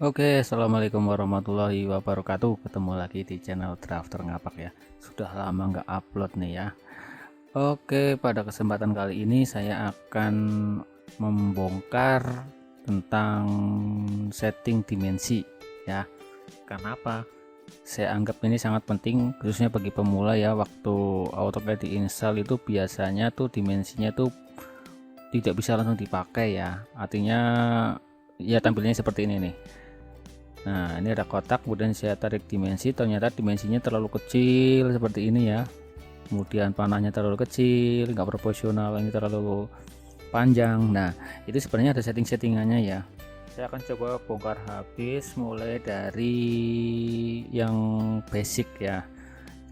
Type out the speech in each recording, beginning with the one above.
Oke, assalamualaikum warahmatullahi wabarakatuh. Ketemu lagi di channel Drafter Ngapak ya. Sudah lama nggak upload nih ya. Oke, pada kesempatan kali ini saya akan membongkar tentang setting dimensi ya. Karena apa? Saya anggap ini sangat penting khususnya bagi pemula ya. Waktu AutoCAD diinstal itu biasanya tuh dimensinya tuh tidak bisa langsung dipakai ya. Artinya ya tampilnya seperti ini nih. Nah, ini ada kotak, kemudian saya tarik dimensi, ternyata dimensinya terlalu kecil seperti ini ya. Kemudian panahnya terlalu kecil, nggak proporsional, ini terlalu panjang. Nah, itu sebenarnya ada setting-settingannya ya. Saya akan coba bongkar habis mulai dari yang basic ya.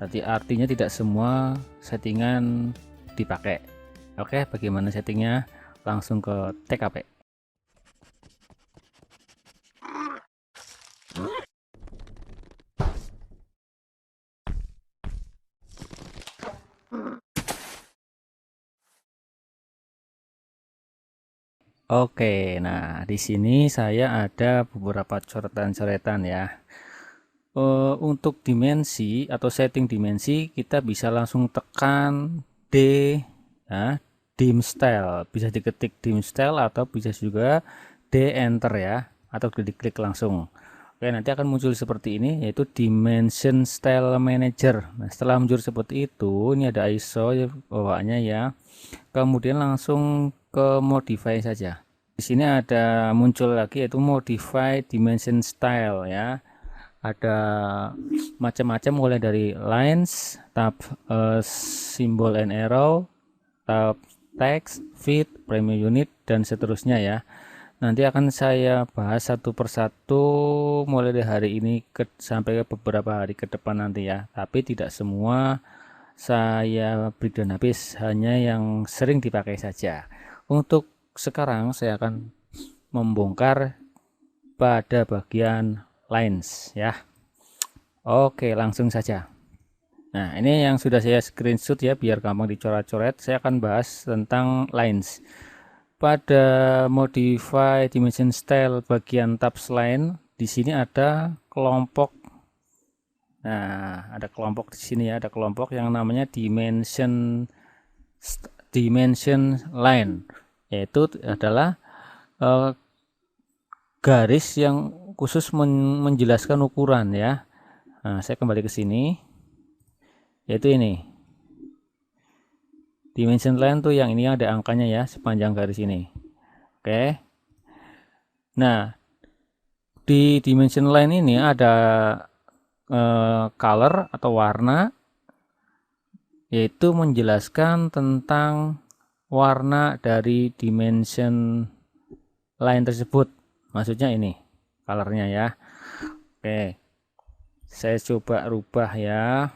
Jadi artinya tidak semua settingan dipakai. Oke, bagaimana settingnya? Langsung ke TKP. Oke, nah di sini saya ada beberapa coretan-coretan ya. Untuk dimensi atau setting dimensi kita bisa langsung tekan D ya, dim style. Bisa diketik dim style atau bisa juga D enter ya, atau diklik langsung. Oke, nanti akan muncul seperti ini yaitu Dimension Style Manager. Nah, setelah muncul seperti itu, ini ada ISO bawaannya ya. Kemudian langsung ke modify saja. Di sini ada muncul lagi yaitu modify dimension style ya. Ada macam-macam mulai dari lines, tab symbol and arrow, tab text, fit, prime unit dan seterusnya ya. Nanti akan saya bahas satu persatu mulai dari hari ini sampai ke beberapa hari ke depan nanti ya. Tapi tidak semua saya breakdown habis, hanya yang sering dipakai saja. Untuk sekarang saya akan membongkar pada bagian lines ya. Oke, langsung saja. Nah, ini yang sudah saya screenshot ya biar gampang dicoret-coret. Saya akan bahas tentang lines. Pada modify dimension style bagian tabs line, di sini ada kelompok. Nah, ada kelompok di sini ya, ada kelompok yang namanya dimension line, yaitu adalah garis yang khusus menjelaskan ukuran ya. Nah, saya kembali ke sini, yaitu ini. Dimension line tuh yang ini ada angkanya ya, sepanjang garis ini. Oke. Nah, di dimension line ini ada color atau warna, yaitu menjelaskan tentang warna dari dimension line tersebut. Maksudnya ini colornya ya. Oke, saya coba rubah ya.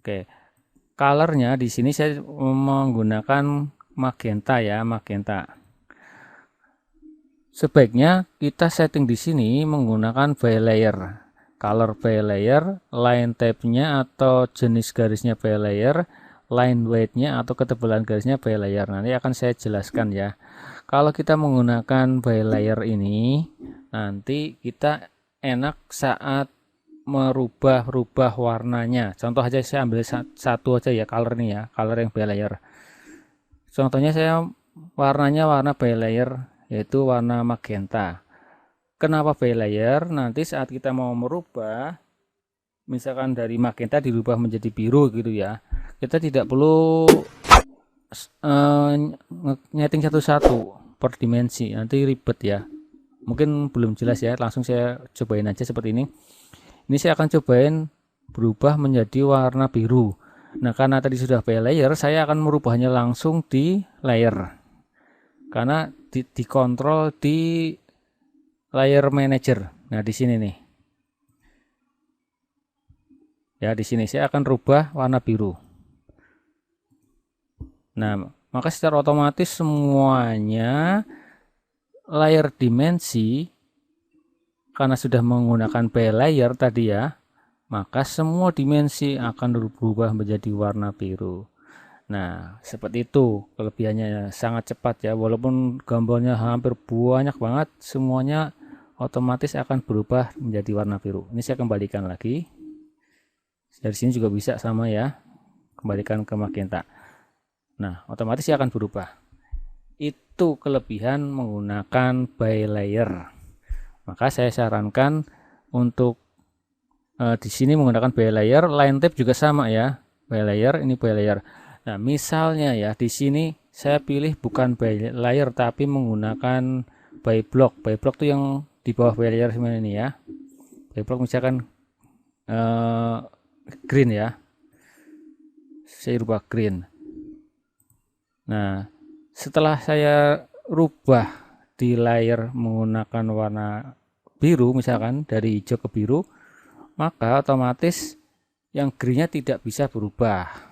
Oke, colornya di sini saya menggunakan magenta ya, magenta. Sebaiknya kita setting di sini menggunakan by layer, color by layer, line type-nya atau jenis garisnya by layer, line weight-nya atau ketebalan garisnya by layer. Nanti akan saya jelaskan ya. Kalau kita menggunakan by layer ini, nanti kita enak saat merubah-rubah warnanya. Contoh aja saya ambil satu aja ya, color nih ya, color yang by layer. Contohnya saya warnanya warna by layer yaitu warna magenta. Kenapa by layer? Nanti saat kita mau merubah, misalkan dari magenta dirubah menjadi biru gitu ya, kita tidak perlu nyeting satu-satu per dimensi, nanti ribet ya. Mungkin belum jelas ya, langsung saya cobain aja seperti ini. Ini saya akan cobain berubah menjadi warna biru. Nah, karena tadi sudah by layer, saya akan merubahnya langsung di layer. Karena dikontrol di layer manager. Nah, di sini nih. Ya, di sini saya akan rubah warna biru. Nah, maka secara otomatis semuanya layer dimensi karena sudah menggunakan by layer tadi ya, maka semua dimensi akan berubah menjadi warna biru. Nah, seperti itu kelebihannya, sangat cepat ya. Walaupun gambarnya hampir banyak banget, semuanya otomatis akan berubah menjadi warna biru. Ini saya kembalikan lagi. Dari sini juga bisa sama ya. Kembalikan ke magenta. Nah, otomatis akan berubah. Itu kelebihan menggunakan by layer. Maka saya sarankan untuk di sini menggunakan by layer, line type juga sama ya. By layer, ini by layer. Nah, misalnya ya di sini saya pilih bukan by layer tapi menggunakan by block. By block tuh yang di bawah by layer sebenarnya ini ya. By block misalkan green ya. Saya rubah green. Nah, setelah saya rubah di layer menggunakan warna biru misalkan dari hijau ke biru, maka otomatis yang greennya tidak bisa berubah.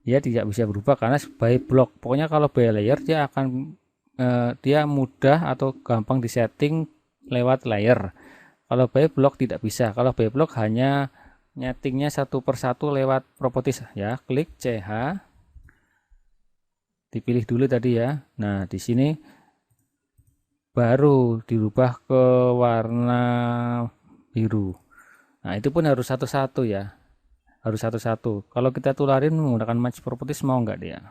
Dia tidak bisa berubah karena by block. Pokoknya kalau by layer dia akan dia mudah atau gampang disetting lewat layer. Kalau by block tidak bisa. Kalau by block hanya nyetingnya satu persatu lewat properties ya. Klik CH, dipilih dulu tadi ya. Nah di sini baru dirubah ke warna biru. Nah itu pun harus satu-satu ya. Harus satu-satu. Kalau kita tularin menggunakan match properties mau nggak dia?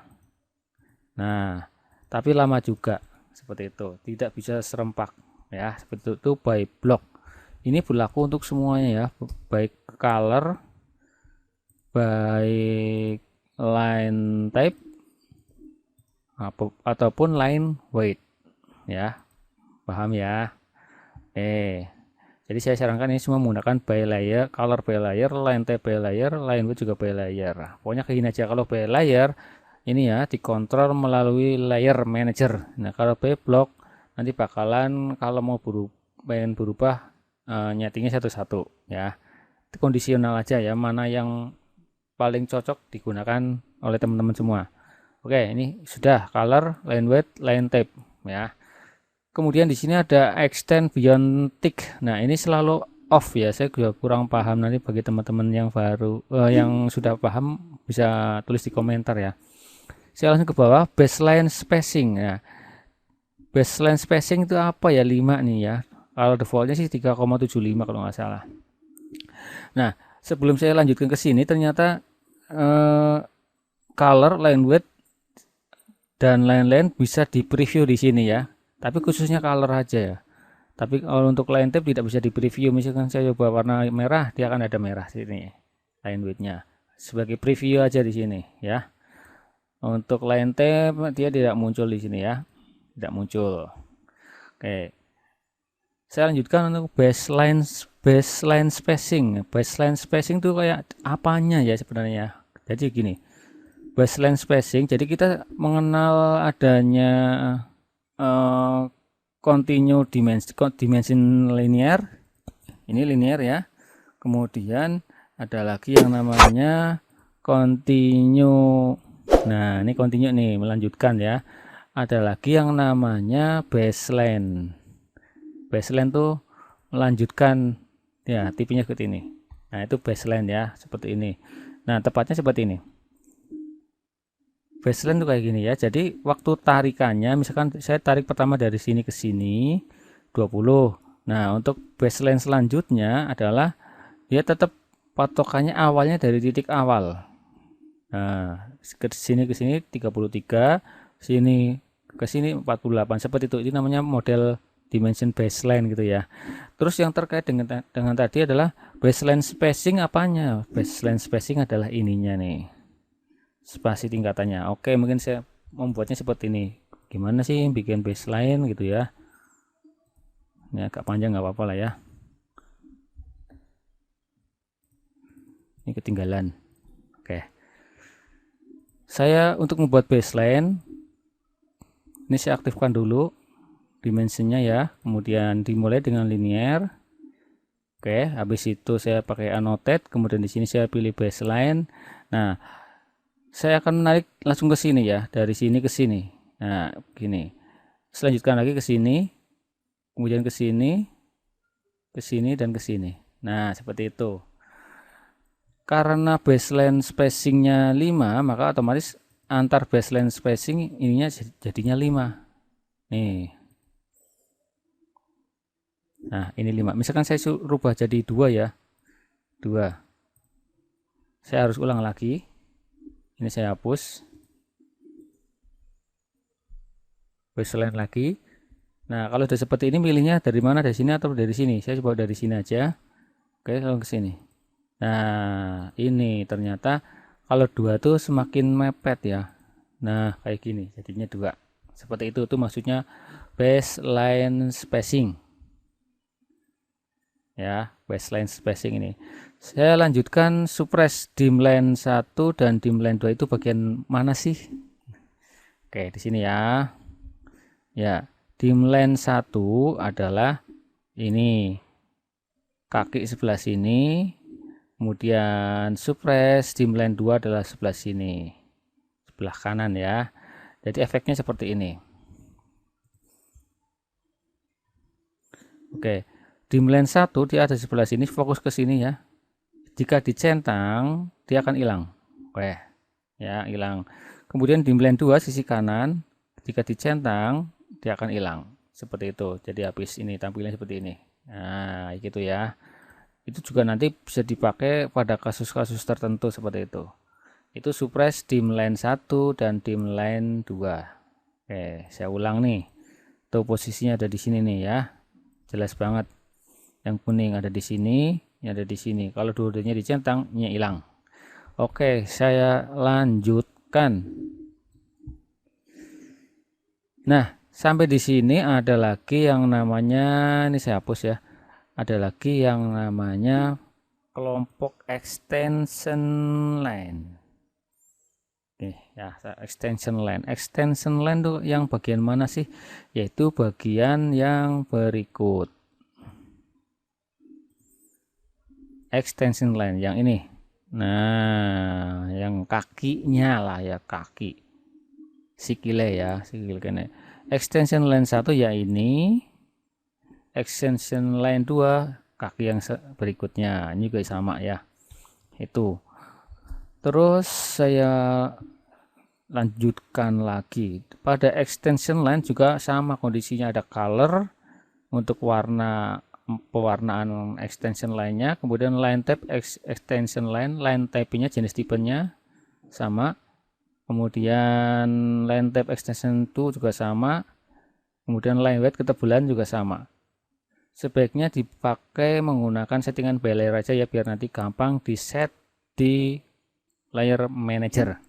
Nah, tapi lama juga seperti itu. Tidak bisa serempak ya. Seperti itu by block. Ini berlaku untuk semuanya ya, baik color, baik line type ataupun line weight ya. Paham ya? Jadi saya sarankan ini semua menggunakan by layer, color by layer, line type by layer, line weight juga by layer. Pokoknya kayak gini aja. Kalau by layer ini ya dikontrol melalui layer manager. Nah kalau by block nanti bakalan kalau mau berubah nyetingnya satu-satu ya. Itu kondisional aja ya, mana yang paling cocok digunakan oleh teman-teman semua. Oke, ini sudah color, line weight, line type ya. Kemudian di sini ada extend beyond tick. Nah, ini selalu off ya. Saya juga kurang paham, nanti bagi teman-teman yang baru yang sudah paham bisa tulis di komentar ya. Saya langsung ke bawah, baseline spacing. Nah, baseline spacing itu apa ya? 5 nih ya. Kalau defaultnya sih 3,75 kalau nggak salah. Nah, sebelum saya lanjutkan ke sini ternyata color, line weight dan lain-lain bisa di preview di sini ya. Tapi khususnya color aja ya. Tapi kalau untuk line type tidak bisa di preview. Misalkan saya coba warna merah, dia akan ada merah sini line width-nya. Sebagai preview aja di sini ya. Untuk line type dia tidak muncul di sini ya. Tidak muncul. Oke. Saya lanjutkan untuk baseline spacing. Baseline spacing itu kayak apanya ya sebenarnya? Jadi gini. Baseline spacing, jadi kita mengenal adanya continue dimension linear, ini linear ya. Kemudian ada lagi yang namanya continue. Nah ini continue nih, melanjutkan ya. Ada lagi yang namanya baseline. Baseline tuh melanjutkan ya, tipenya seperti ini. Nah itu baseline ya, seperti ini. Nah tepatnya seperti ini. Baseline tuh kayak gini ya. Jadi waktu tarikannya misalkan saya tarik pertama dari sini ke sini 20. Nah, untuk baseline selanjutnya adalah dia tetap patokannya awalnya dari titik awal. Nah, ke sini 33, sini ke sini 48 seperti itu. Ini namanya model dimension baseline gitu ya. Terus yang terkait dengan tadi adalah baseline spacing apanya? Baseline spacing adalah ininya nih. Spasi tingkatannya. Oke, mungkin saya membuatnya seperti ini. Gimana sih bikin baseline gitu ya? Ini agak panjang nggak apa-apa lah ya. Ini ketinggalan. Oke. Saya untuk membuat baseline ini saya aktifkan dulu dimensinya ya. Kemudian dimulai dengan linear. Oke, habis itu saya pakai annotate, kemudian di sini saya pilih baseline. Nah, saya akan menarik langsung ke sini ya, dari sini ke sini. Nah, gini. Selanjutkan lagi ke sini, kemudian ke sini, dan ke sini. Nah, seperti itu. Karena baseline spacingnya 5, maka otomatis antar baseline spacing ininya jadinya 5 nih. Nah ini 5, misalkan saya rubah jadi 2 ya, 2, saya harus ulang lagi, ini saya hapus baseline lagi. Nah kalau sudah seperti ini milihnya dari mana, dari sini atau dari sini? Saya coba dari sini aja. Oke, langsung ke sini. Nah ini ternyata kalau 2 tuh semakin mepet ya. Nah kayak gini jadinya 2 seperti itu tuh, maksudnya baseline spacing ya, baseline spacing ini. Saya lanjutkan suppress dimline 1 dan dimline 2 itu bagian mana sih? Oke di sini ya. Ya, dimline 1 adalah ini kaki sebelah sini, kemudian suppress dimline 2 adalah sebelah sini, sebelah kanan ya. Jadi efeknya seperti ini. Oke, dimline 1 dia ada di sebelah sini, fokus ke sini ya. Jika dicentang dia akan hilang. Oke ya, hilang. Kemudian dimline 2 sisi kanan, jika dicentang dia akan hilang seperti itu. Jadi habis ini tampilannya seperti ini. Nah gitu ya. Itu juga nanti bisa dipakai pada kasus-kasus tertentu seperti itu. Itu suppress dimline 1 dan dimline 2. Oke saya ulang nih, tuh posisinya ada di sini nih ya, jelas banget. Yang kuning ada di sini, yang ada di sini. Kalau dua-duanya dicentang nya hilang. Oke saya lanjutkan. Nah sampai di sini ada lagi yang namanya, ini saya hapus ya, ada lagi yang namanya kelompok extension line. Oke ya, extension line. Extension line tuh yang bagian mana sih? Yaitu bagian yang berikut. Extension line yang ini. Nah, yang kakinya lah ya, kaki. Sikile ya, sikile kene. Extension line 1 ya ini. Extension line 2 kaki yang berikutnya. Ini juga sama ya. Itu. Terus saya lanjutkan lagi. Pada extension line juga sama kondisinya, ada color untuk warna pewarnaan extension line-nya, kemudian line type extension line type-nya jenis tipenya sama, kemudian line type extension 2 juga sama, kemudian line weight ketebalan juga sama. Sebaiknya dipakai menggunakan settingan by layer aja ya, biar nanti gampang di set di layer manager.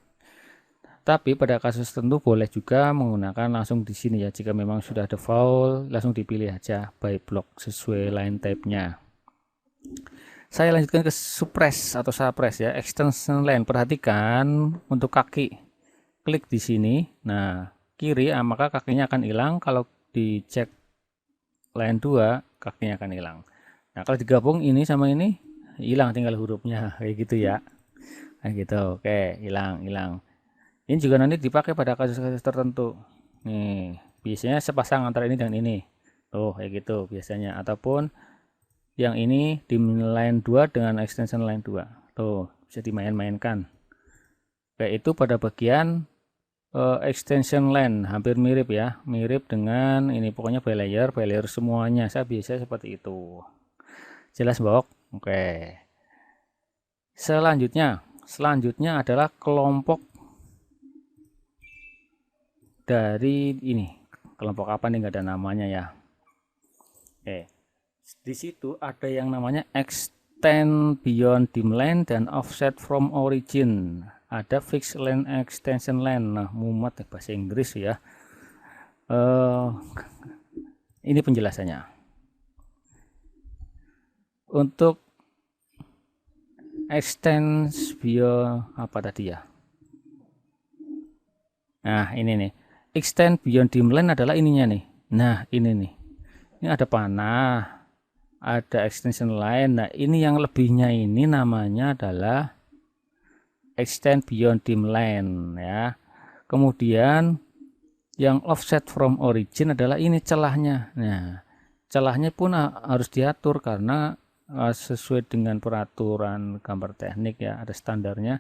Tapi pada kasus tertentu boleh juga menggunakan langsung di sini ya. Jika memang sudah default, langsung dipilih aja by block sesuai line type-nya. Saya lanjutkan ke suppress atau suppress ya, extension line. Perhatikan untuk kaki. Klik di sini. Nah, kiri maka kakinya akan hilang. Kalau dicek line 2, kakinya akan hilang. Nah, kalau digabung ini sama ini, hilang tinggal hurufnya kayak gitu ya. Nah gitu, oke, hilang. Ini juga nanti dipakai pada kasus-kasus tertentu. Nih, biasanya sepasang antara ini dan ini. Tuh, kayak gitu biasanya. Ataupun yang ini di line 2 dengan extension line 2. Tuh, bisa dimain-mainkan. Kayak itu pada bagian extension line, hampir mirip ya. Mirip dengan ini, pokoknya by layer semuanya. Saya biasa seperti itu. Jelas, Bok? Oke. Selanjutnya adalah kelompok dari ini. Kelompok apa nih, nggak ada namanya ya. Oke. Di situ ada yang namanya extend beyond dimline dan offset from origin. Ada fixed line extension line. Nah, mumet bahasa Inggris ya. Ini penjelasannya. Untuk extend beyond apa tadi ya? Nah, ini nih. Extend beyond dimline adalah ininya nih. Nah, ini nih. Ini ada panah, ada extension line. Nah, ini yang lebihnya ini namanya adalah extend beyond dimline ya. Kemudian yang offset from origin adalah ini celahnya. Nah, celahnya pun harus diatur karena sesuai dengan peraturan gambar teknik ya, ada standarnya.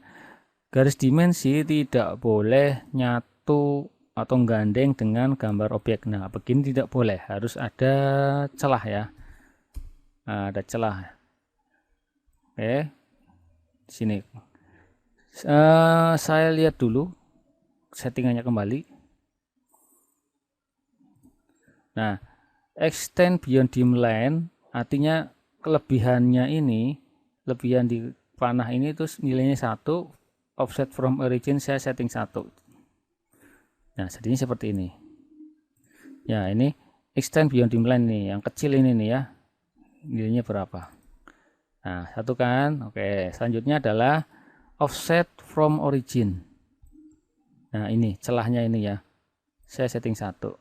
Garis dimensi tidak boleh nyatu atau gandeng dengan gambar objek. Nah, begini tidak boleh, harus ada celah ya. Nah, ada celah. Oke, di sini saya lihat dulu settingannya kembali. Nah, extend beyond dim line artinya kelebihannya ini, lebihan di panah ini terus nilainya 1, offset from origin saya setting 1. Nah, jadinya seperti ini. Ya, ini extend beyond dim line nih, yang kecil ini nih ya. Nilainya berapa? Nah, 1 kan? Oke, selanjutnya adalah offset from origin. Nah, ini celahnya ini ya. Saya setting 1.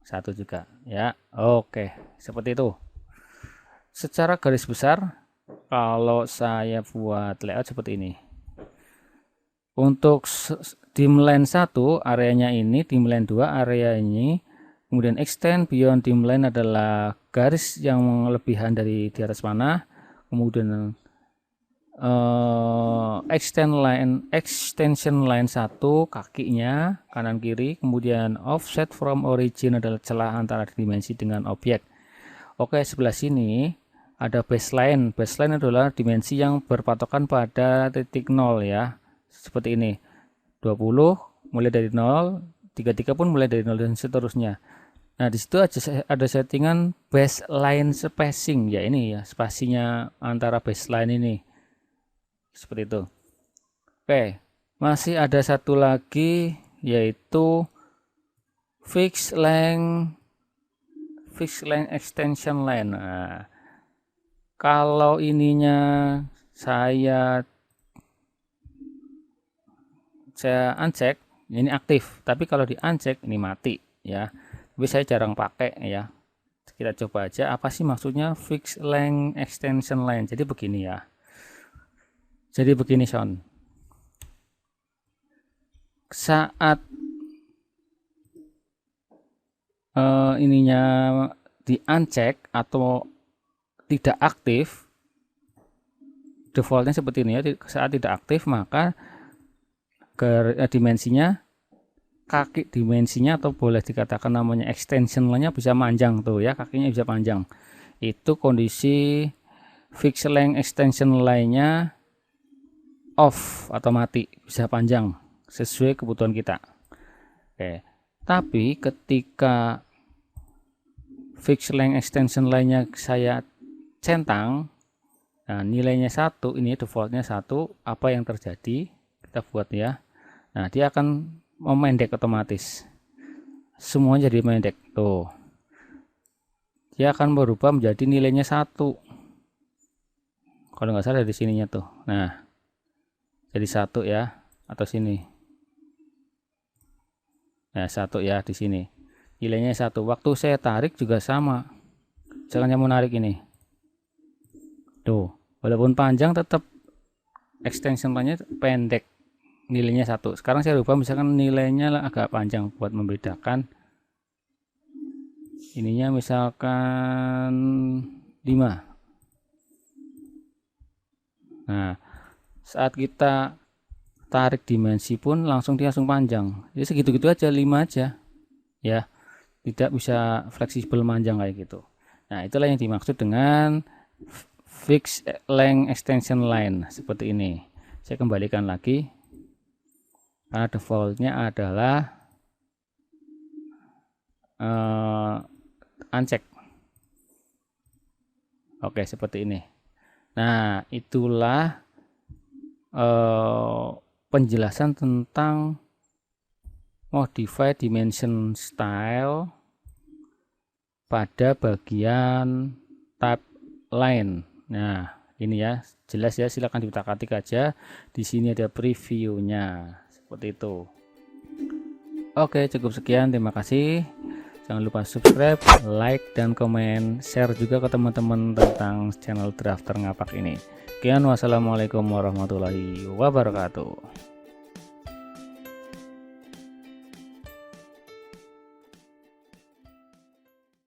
1 juga ya. Oke, seperti itu. Secara garis besar kalau saya buat layout seperti ini. Untuk dim line 1 areanya ini, dim line 2 area ini, kemudian extend beyond dim line adalah garis yang lebihan dari di atas panah, kemudian extension line 1 kakinya kanan kiri, kemudian offset from origin adalah celah antara dimensi dengan objek. Oke, sebelah sini ada baseline. Baseline adalah dimensi yang berpatokan pada titik 0 ya, seperti ini. 20 mulai dari 0, 33 pun mulai dari 0 dan seterusnya. Nah, di situ ada settingan baseline spacing ya, ini ya spasinya antara baseline ini. Seperti itu. Oke, masih ada satu lagi yaitu fixed length extension line. Nah, kalau ininya saya uncheck, ini aktif, tapi kalau di uncheck ini mati ya. Tapi saya jarang pakai ya. Kita coba aja apa sih maksudnya fixed length extension line. Jadi begini ya. Jadi begini Son. Saat ininya di uncheck atau tidak aktif, defaultnya seperti ini ya. Saat tidak aktif maka dimensinya, kaki dimensinya atau boleh dikatakan namanya extension line-nya bisa panjang tuh ya, kakinya bisa panjang. Itu kondisi fixed length extension line-nya off atau mati, bisa panjang sesuai kebutuhan kita. Oke, tapi ketika fixed length extension line-nya saya centang, nah nilainya 1, ini defaultnya 1, apa yang terjadi? Kita buat ya. Nah, dia akan memendek otomatis. Semuanya jadi pendek tuh. Dia akan berubah menjadi nilainya 1. Kalau nggak salah dari sininya tuh. Nah, jadi 1 ya, atau sini. Nah, 1 ya di sini. Nilainya 1. Waktu saya tarik juga sama. Jangan yang menarik ini. Tuh, walaupun panjang tetap extension line-nya pendek. Nilainya 1. Sekarang saya rubah misalkan nilainya agak panjang buat membedakan. Ininya misalkan 5. Nah, saat kita tarik dimensi pun dia langsung panjang. Jadi segitu-gitu aja, 5 aja. Ya. Tidak bisa fleksibel panjang kayak gitu. Nah, itulah yang dimaksud dengan fixed length extension line seperti ini. Saya kembalikan lagi. Karena defaultnya adalah uncheck. Oke, seperti ini. Nah, itulah penjelasan tentang modify dimension style pada bagian tab line. Nah, ini ya, jelas ya, silahkan diutak-atik aja. Di sini ada previewnya, seperti itu. Oke, cukup sekian, terima kasih. Jangan lupa subscribe, like, dan komen, share juga ke teman-teman tentang channel Drafter Ngapak ini. Sekian, wassalamualaikum warahmatullahi wabarakatuh.